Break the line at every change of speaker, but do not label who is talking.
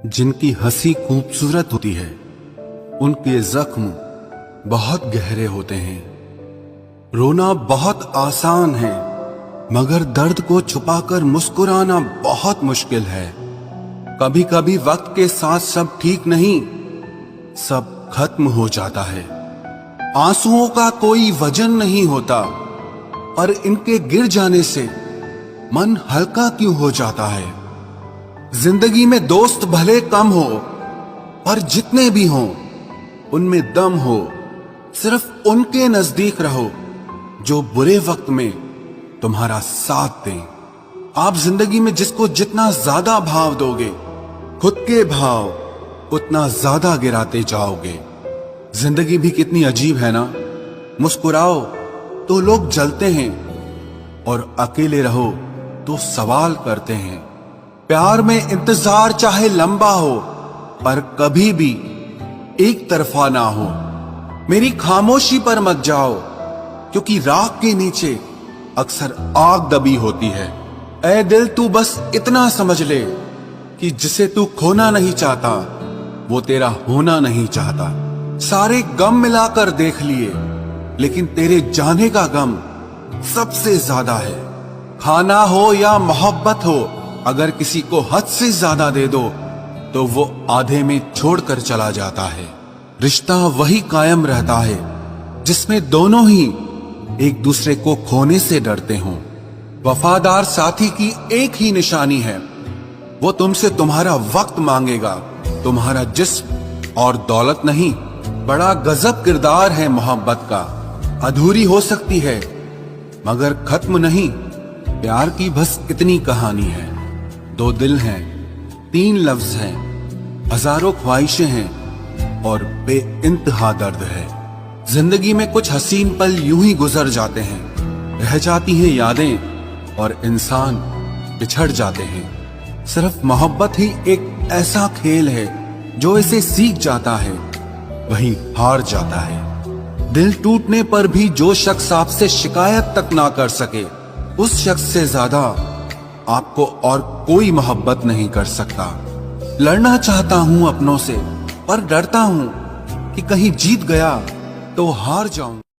जिनकी हंसी खूबसूरत होती है, उनके जख्म बहुत गहरे होते हैं। रोना बहुत आसान है, मगर दर्द को छुपाकर मुस्कुराना बहुत मुश्किल है। कभी कभी वक्त के साथ सब ठीक नहीं, सब खत्म हो जाता है। आंसुओं का कोई वजन नहीं होता, पर इनके गिर जाने से मन हल्का क्यों हो जाता है। जिंदगी में दोस्त भले कम हो, पर जितने भी हों उनमें दम हो। सिर्फ उनके नजदीक रहो जो बुरे वक्त में तुम्हारा साथ दें। आप जिंदगी में जिसको जितना ज्यादा भाव दोगे, खुद के भाव उतना ज्यादा गिराते जाओगे। जिंदगी भी कितनी अजीब है ना। मुस्कुराओ तो लोग जलते हैं, और अकेले रहो तो सवाल करते हैं। प्यार में इंतजार चाहे लंबा हो, पर कभी भी एक तरफा ना हो। मेरी खामोशी पर मत जाओ, क्योंकि राख के नीचे अक्सर आग दबी होती है। ऐ दिल तू बस इतना समझ ले कि जिसे तू खोना नहीं चाहता, वो तेरा होना नहीं चाहता। सारे गम मिलाकर देख लिए, लेकिन तेरे जाने का गम सबसे ज्यादा है। खाना हो या मोहब्बत हो, अगर किसी को हद से ज्यादा दे दो तो वो आधे में छोड़कर चला जाता है। रिश्ता वही कायम रहता है जिसमें दोनों ही एक दूसरे को खोने से डरते हों। वफादार साथी की एक ही निशानी है, वो तुमसे तुम्हारा वक्त मांगेगा, तुम्हारा जिस्म और दौलत नहीं। बड़ा गजब किरदार है मोहब्बत का। अधूरी हो सकती है मगर खत्म नहीं। प्यार की बस इतनी कहानी है। दो दिल हैं, तीन लफ्ज हैं, हजारों ख्वाहिशें हैं और बेइंतहा दर्द है। जिंदगी में कुछ हसीन पल यूं ही गुजर जाते हैं, रह जाती हैं यादें और इंसान बिछड़ जाते हैं। सिर्फ मोहब्बत ही एक ऐसा खेल है जो इसे सीख जाता है वही हार जाता है। दिल टूटने पर भी जो शख्स आपसे शिकायत तक ना कर सके, उस शख्स से ज्यादा आपको और कोई मोहब्बत नहीं कर सकता। लड़ना चाहता हूं अपनों से, पर डरता हूं कि कहीं जीत गया तो हार जाऊं।